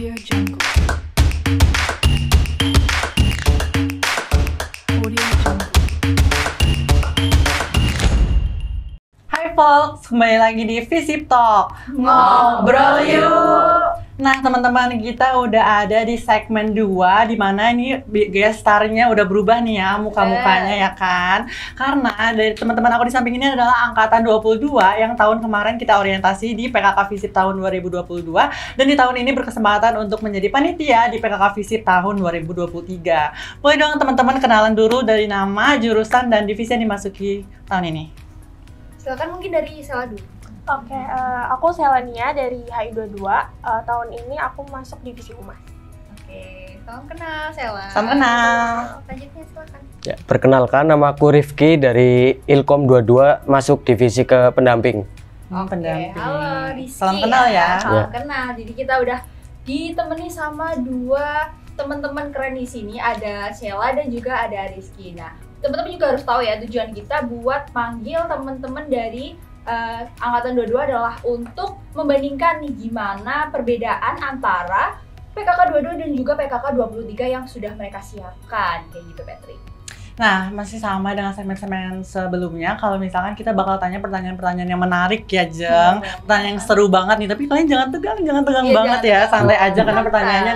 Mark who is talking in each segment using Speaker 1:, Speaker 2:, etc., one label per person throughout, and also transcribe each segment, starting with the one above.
Speaker 1: Audio Jungle. Audio Jungle.
Speaker 2: Hai folks, kembali lagi di Visip Talk.
Speaker 1: Ngobrol yuk.
Speaker 2: Nah teman-teman, kita udah ada di segmen 2, di mana ini guest star-nya udah berubah nih ya, muka-mukanya ya kan. Karena dari teman-teman aku di samping ini adalah angkatan 22 yang tahun kemarin kita orientasi di PKK Visip tahun 2022, dan di tahun ini berkesempatan untuk menjadi panitia di PKK Visip tahun 2023. Boleh dong teman-teman kenalan dulu dari nama, jurusan, dan divisi yang dimasuki tahun ini.
Speaker 3: Silakan mungkin dari Sela dulu.
Speaker 4: Oke, aku Selania dari HI22. Tahun ini aku masuk divisi Humas.
Speaker 3: Oke, salam kenal Sela.
Speaker 2: Salam kenal.
Speaker 3: Selanjutnya silakan.
Speaker 5: Ya, perkenalkan nama aku Rifki dari Ilkom 22 masuk divisi ke pendamping.
Speaker 2: Pendamping.
Speaker 3: Halo Rizky.
Speaker 2: Salam kenal ya.
Speaker 3: Salam kenal. Jadi kita udah ditemani sama dua teman-teman keren di sini, ada Sela dan juga ada Rizky. Nah, teman-teman juga harus tahu ya, tujuan kita buat manggil teman-teman dari angkatan 22 adalah untuk membandingkan nih gimana perbedaan antara PKK 22 dan juga PKK 23 yang sudah mereka siapkan, kayak gitu Patrick.
Speaker 2: Nah, masih sama dengan segmen-segmen sebelumnya. Kalau misalkan kita bakal tanya pertanyaan-pertanyaan yang menarik ya, Jeng. Pertanyaan yang seru banget nih. Tapi kalian jangan tegang
Speaker 3: Iya,
Speaker 2: banget
Speaker 3: jangan
Speaker 2: ya.
Speaker 3: tegang.
Speaker 2: Santai aja karena pertanyaannya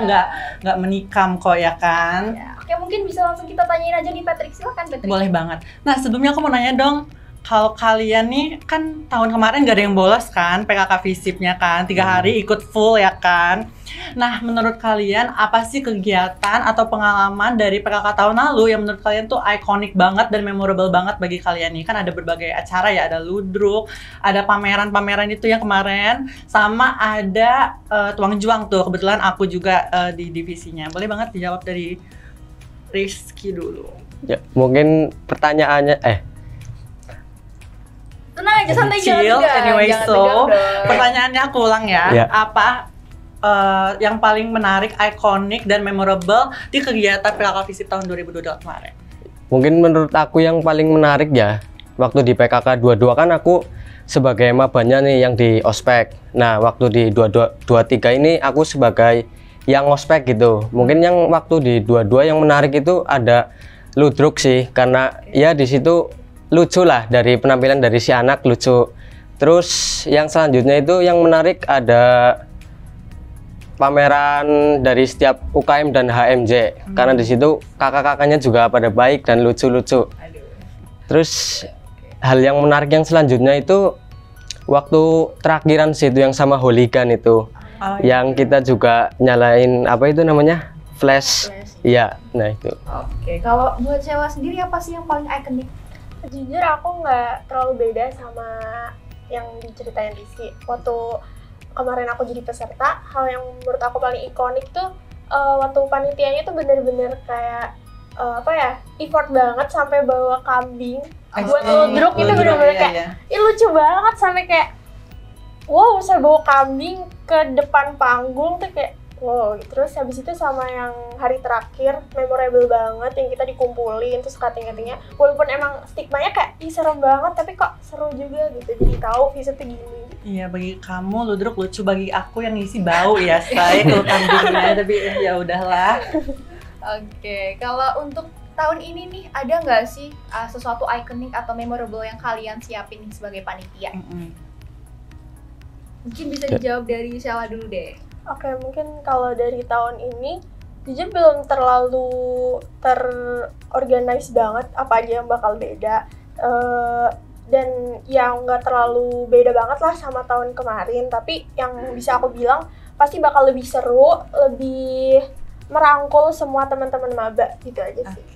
Speaker 2: nggak menikam kok ya kan.
Speaker 3: Ya, oke, mungkin bisa langsung kita tanyain aja nih Patrick. Silakan Patrick.
Speaker 2: Boleh banget. Nah, sebelumnya aku mau nanya dong. Kalau kalian nih kan tahun kemarin gak ada yang bolos kan PKK Visipnya kan, 3 hari ikut full ya kan. Nah menurut kalian apa sih kegiatan atau pengalaman dari PKK tahun lalu yang menurut kalian tuh ikonik banget dan memorable banget bagi kalian nih? Kan ada berbagai acara ya, ada ludruk, ada pameran-pameran itu yang kemarin, sama ada tuang juang tuh, kebetulan aku juga di divisinya. Boleh banget dijawab dari Rizky dulu.
Speaker 5: Ya, mungkin pertanyaannya
Speaker 3: Tenang aja, santai, jangan
Speaker 2: Chill,
Speaker 3: tegang.
Speaker 2: anyway,
Speaker 3: Jangan
Speaker 2: so
Speaker 3: tegang dong.
Speaker 2: pertanyaannya aku ulang ya.
Speaker 5: Ya.
Speaker 2: Apa yang paling menarik, ikonik, dan memorable di kegiatan PKK Visip tahun 2022 kemarin?
Speaker 5: mungkin menurut aku yang paling menarik ya, waktu di PKK 22 kan aku sebagai mabanya nih yang di ospek. Nah, waktu di 23 ini aku sebagai yang ospek gitu. Mungkin yang waktu di 22 yang menarik itu ada ludruk sih, karena ya di situ lucu lah, dari penampilan dari si anak lucu. Terus yang selanjutnya itu yang menarik ada pameran dari setiap UKM dan HMJ, karena di situ kakak-kakaknya juga pada baik dan lucu-lucu. Terus hal yang menarik yang selanjutnya itu waktu terakhiran situ yang sama hooligan itu, yang kita juga nyalain apa itu namanya, flash. Iya, nah itu.
Speaker 3: Oke, kalau buat Sela sendiri apa sih yang paling ikonik?
Speaker 4: Jujur aku nggak terlalu beda sama yang diceritain Rizky. Waktu kemarin aku jadi peserta, hal yang menurut aku paling ikonik tuh waktu panitianya tuh bener-bener kayak effort banget sampai bawa kambing buat ludruk. Itu bener-bener kayak lucu banget, sampai kayak wow, saya bawa kambing ke depan panggung tuh kayak wow. Terus habis itu sama yang hari terakhir memorable banget yang kita dikumpulin terus cutting-cuttingnya, walaupun emang stigmanya kayak serem banget tapi kok seru juga gitu, jadi tahu visip tuh gini.
Speaker 2: Iya, bagi kamu ludruk lucu, bagi aku yang ngisi bau ya saya kalau kambingnya, tapi ya udahlah.
Speaker 3: Oke, kalau untuk tahun ini nih ada nggak sih sesuatu ikonik atau memorable yang kalian siapin nih sebagai panitia? Mungkin bisa dijawab dari Sela dulu deh.
Speaker 4: Oke, mungkin kalau dari tahun ini jujur belum terlalu terorganize banget apa aja yang bakal beda, dan yang nggak terlalu beda banget lah sama tahun kemarin, tapi yang bisa aku bilang pasti bakal lebih seru, lebih merangkul semua teman-teman maba gitu aja sih.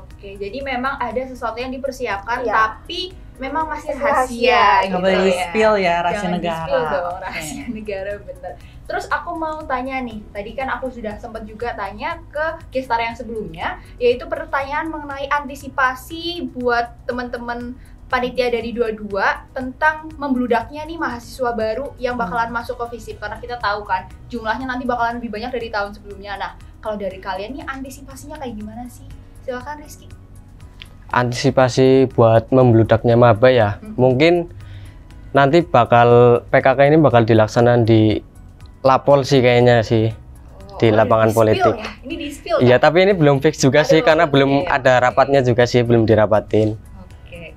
Speaker 3: Oke, jadi memang ada sesuatu yang dipersiapkan,
Speaker 4: Iya.
Speaker 3: tapi memang masih
Speaker 4: Rahasia.
Speaker 3: rahasia
Speaker 2: Nggak
Speaker 3: gitu
Speaker 2: boleh
Speaker 3: ya.
Speaker 2: di-spill ya, rahasia
Speaker 3: Jangan
Speaker 2: negara.
Speaker 3: di-spill dong, rahasia negara, bener. Terus aku mau tanya nih, tadi kan aku sudah sempat juga tanya ke gestar yang sebelumnya, yaitu pertanyaan mengenai antisipasi buat teman-teman panitia dari 22 tentang membludaknya nih mahasiswa baru yang bakalan masuk ke Visip, karena kita tahu kan jumlahnya nanti bakalan lebih banyak dari tahun sebelumnya. Nah, kalau dari kalian nih antisipasinya kayak gimana sih? Silakan Rizky.
Speaker 5: Antisipasi buat membludaknya maba ya, mungkin nanti PKK ini bakal dilaksanakan di Lapol sih kayaknya sih. di lapangan politik.
Speaker 3: Ya? Ini di spill
Speaker 5: Iya,
Speaker 3: kan?
Speaker 5: tapi ini belum fix juga sih
Speaker 3: Aduh,
Speaker 5: karena belum
Speaker 3: iya,
Speaker 5: ada rapatnya juga sih, belum dirapatin.
Speaker 3: Oke.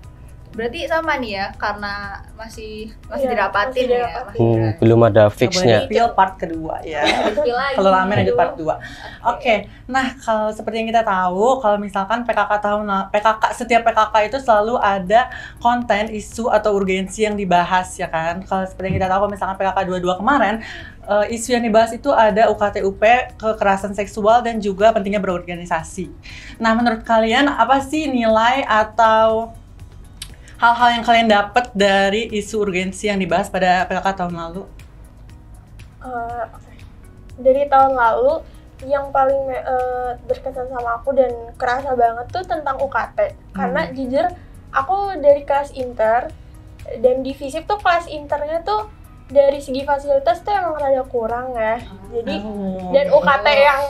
Speaker 3: Berarti sama nih ya, karena masih
Speaker 4: Iya,
Speaker 3: dirapatin
Speaker 4: masih
Speaker 3: ya.
Speaker 4: dirapatin.
Speaker 3: Masih dirapatin.
Speaker 5: Belum ada
Speaker 2: Nggak boleh
Speaker 5: fixnya.
Speaker 2: di-spill part kedua ya.
Speaker 3: Di-spill lagi.
Speaker 2: Kalau ramen lanjut part 2.
Speaker 3: Oke.
Speaker 2: Oke, nah kalau seperti yang kita tahu, kalau misalkan setiap PKK itu selalu ada konten, isu atau urgensi yang dibahas ya kan. Kalau seperti yang kita tahu, kalau misalkan PKK 22 kemarin, isu yang dibahas itu ada UKT-UP, kekerasan seksual dan juga pentingnya berorganisasi. Nah, menurut kalian apa sih nilai atau hal-hal yang kalian dapat dari isu urgensi yang dibahas pada PKK tahun lalu?
Speaker 4: Oke. Dari tahun lalu yang paling berkesan sama aku dan kerasa banget tuh tentang UKT. Karena jujur aku dari kelas inter dan di FISIP tuh kelas internya tuh dari segi fasilitas tuh emang rada kurang ya. Jadi dan UKT yang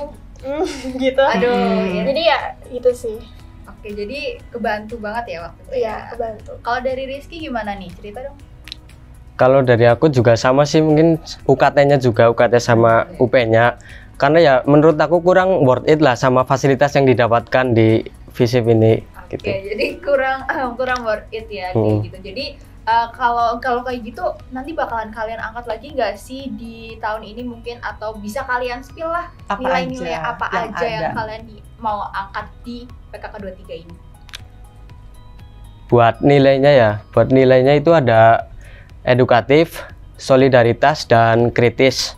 Speaker 4: gitu.
Speaker 3: Aduh, ya.
Speaker 4: Jadi ya itu sih.
Speaker 3: Oke, jadi kebantu banget ya waktu itu.
Speaker 4: Iya, kebantu.
Speaker 3: Kalau dari Rizky gimana nih? Cerita dong.
Speaker 5: Kalau dari aku juga sama sih, mungkin UKT-nya juga UKT sama UP-nya. Karena ya menurut aku kurang worth it lah sama fasilitas yang didapatkan di FISIP ini.
Speaker 3: Oke,
Speaker 5: Gitu.
Speaker 3: jadi kurang worth it ya kayak gitu. Jadi kalau kayak gitu nanti bakalan kalian angkat lagi nggak sih di tahun ini mungkin, atau bisa kalian spill lah
Speaker 2: Apa
Speaker 3: nilai-nilai
Speaker 2: aja
Speaker 3: apa
Speaker 2: yang
Speaker 3: aja yang
Speaker 2: ada?
Speaker 3: kalian mau angkat di PKK 23 ini?
Speaker 5: Buat nilainya itu ada edukatif, solidaritas, dan kritis.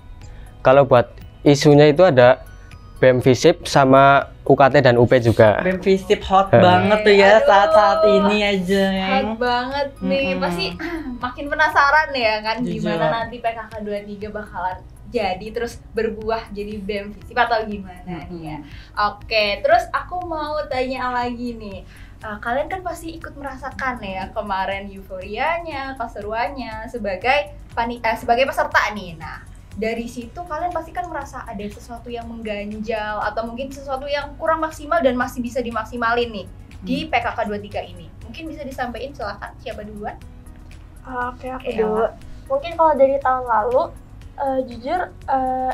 Speaker 5: Kalau buat isunya itu ada BEM FISIP sama UKT dan UP juga.
Speaker 2: BEM FISIP hot banget tuh ya
Speaker 3: Aduh.
Speaker 2: saat-saat ini aja.
Speaker 3: Hot banget nih,
Speaker 2: Mm-mm.
Speaker 3: pasti makin penasaran ya kan
Speaker 2: Jujur.
Speaker 3: gimana nanti PKK 23 bakalan jadi terus berbuah jadi BEM FISIP atau gimana nih ya. Oke, terus aku mau tanya lagi nih. Kalian kan pasti ikut merasakan ya kemarin euforianya, keseruannya sebagai sebagai peserta nih. Nah, dari situ kalian pasti kan merasa ada sesuatu yang mengganjal atau mungkin sesuatu yang kurang maksimal dan masih bisa dimaksimalin nih di PKK 23 ini. Mungkin bisa disampaikan, silahkan, siapa duluan?
Speaker 4: Oke, aku
Speaker 3: Oke,
Speaker 4: dulu. Mungkin kalau dari tahun lalu, jujur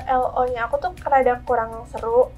Speaker 4: LO-nya aku tuh rada kurang seru.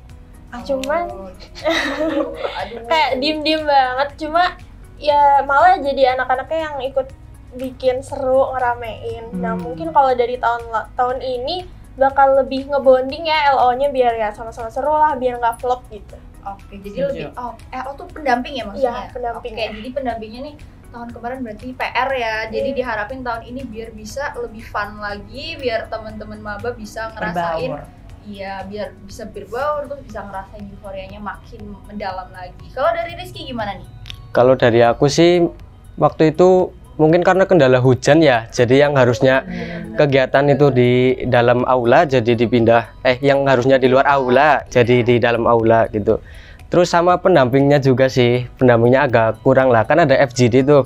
Speaker 4: Cuman
Speaker 3: aduh.
Speaker 4: kayak diem-diem banget. Cuma ya malah jadi anak-anaknya yang ikut bikin seru, ngeramein. Nah mungkin kalau dari tahun ini bakal lebih ngebonding ya LO-nya biar ya sama-sama seru lah, biar nggak flop gitu.
Speaker 3: Oke, jadi lebih LO tuh pendamping ya maksudnya?
Speaker 4: Iya, pendamping.
Speaker 3: Oke, jadi pendampingnya nih tahun kemarin berarti PR ya. Jadi diharapin tahun ini biar bisa lebih fun lagi, biar teman-teman maba bisa ngerasain.
Speaker 2: Berbaur.
Speaker 3: Iya, biar bisa berbaur terus bisa ngerasain euforianya makin mendalam lagi. Kalau dari Rizky gimana nih?
Speaker 5: Kalau dari aku sih waktu itu mungkin karena kendala hujan ya, jadi yang harusnya kegiatan itu di dalam aula jadi dipindah, yang harusnya di luar aula jadi di dalam aula gitu. Terus sama pendampingnya juga sih, pendampingnya agak kurang lah, kan ada FGD tuh,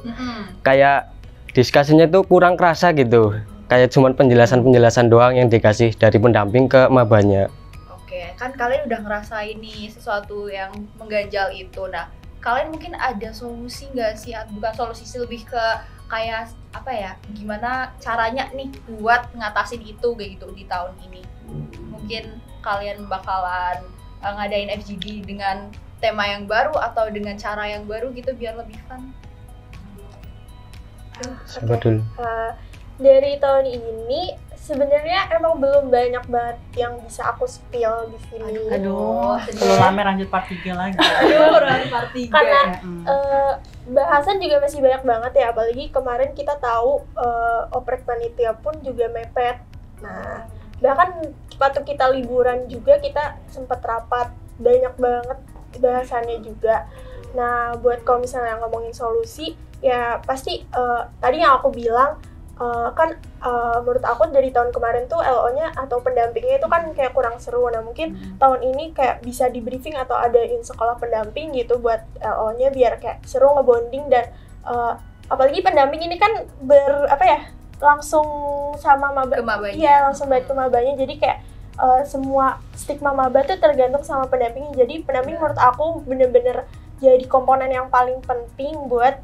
Speaker 5: kayak diskusinya tuh kurang kerasa gitu, kayak cuman penjelasan-penjelasan doang yang dikasih dari pendamping ke mabanya.
Speaker 3: Oke, kan kalian udah ngerasain nih sesuatu yang mengganjal itu. Nah, kalian mungkin ada solusi nggak sih? Bukan solusi sih, lebih ke kayak apa ya? Gimana caranya nih buat ngatasin itu kayak gitu di tahun ini? Mungkin kalian bakalan ngadain FGD dengan tema yang baru atau dengan cara yang baru gitu biar lebih fun.
Speaker 5: Siapa dulu?
Speaker 4: Dari tahun ini sebenarnya emang belum banyak banget yang bisa aku spill di sini.
Speaker 2: Aduh,
Speaker 3: sedih.
Speaker 2: kalau rame lanjut part 3 lagi.
Speaker 3: Aduh, orang part 3.
Speaker 4: Karena bahasan juga masih banyak banget ya, apalagi kemarin kita tahu oprek panitia pun juga mepet. Nah, bahkan waktu kita liburan juga kita sempat rapat, banyak banget bahasannya juga. Nah, buat kalau misalnya ngomongin solusi, ya pasti tadi yang aku bilang, menurut aku dari tahun kemarin tuh LO-nya atau pendampingnya itu kan kayak kurang seru. Nah mungkin tahun ini kayak bisa di briefing atau adain sekolah pendamping gitu buat LO-nya biar kayak seru, ngebonding, dan apalagi pendamping ini kan langsung sama maba.
Speaker 3: Ke mabanya.
Speaker 4: Iya, langsung balik ke mabanya, jadi kayak semua stigma maba tuh tergantung sama pendampingnya. Jadi pendamping menurut aku bener-bener jadi komponen yang paling penting buat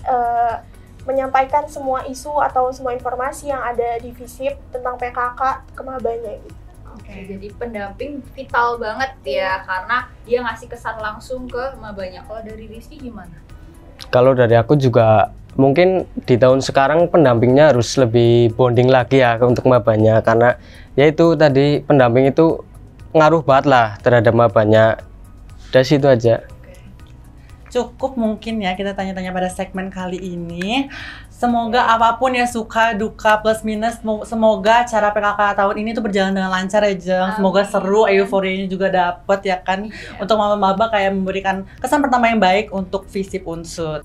Speaker 4: menyampaikan semua isu atau semua informasi yang ada di FISIP tentang PKK ke mabanya gitu.
Speaker 3: Oke, jadi pendamping vital banget ya, karena dia ngasih kesan langsung ke mabanya. Kalau dari Rizky gimana?
Speaker 5: Kalau dari aku juga mungkin di tahun sekarang pendampingnya harus lebih bonding lagi ya untuk mabanya, karena ya itu tadi pendamping itu ngaruh banget lah terhadap mabanya. Dari situ aja.
Speaker 2: Cukup mungkin ya kita tanya-tanya pada segmen kali ini. Semoga apapun ya suka, duka, plus minus, semoga acara PKK tahun ini tuh berjalan dengan lancar ya Jeng. Semoga seru, euforianya juga dapet ya kan. Untuk maba-maba kayak memberikan kesan pertama yang baik untuk FISIP Unsud.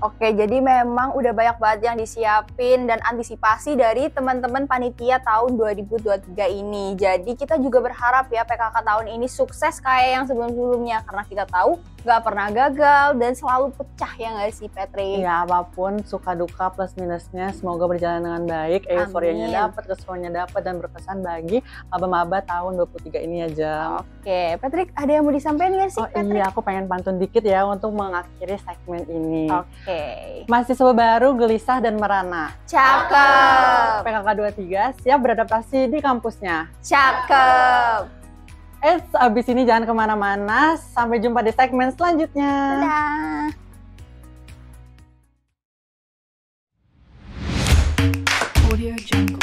Speaker 6: Oke, jadi memang udah banyak banget yang disiapin dan antisipasi dari teman-teman panitia tahun 2023 ini. Jadi kita juga berharap ya PKK tahun ini sukses kayak yang sebelum-sebelumnya, karena kita tahu nggak pernah gagal dan selalu pecah, ya nggak sih Patrick?
Speaker 2: Ya apapun suka duka plus minusnya semoga berjalan dengan baik, euforianya dapat, keseruannya dapat dan berkesan bagi maba-maba tahun 23 ini ya Jeng.
Speaker 6: Oke, Patrick ada yang mau disampaikan nggak sih?
Speaker 2: Oh iya, aku pengen pantun dikit ya untuk mengakhiri segmen ini.
Speaker 6: Oke.
Speaker 2: Mahasiswa baru gelisah dan merana.
Speaker 6: Cakep.
Speaker 2: PKK 23 siap beradaptasi di kampusnya.
Speaker 6: Cakep.
Speaker 2: Abis ini jangan kemana-mana. Sampai jumpa di segmen selanjutnya.
Speaker 6: Dadah.
Speaker 1: Audio Jungle.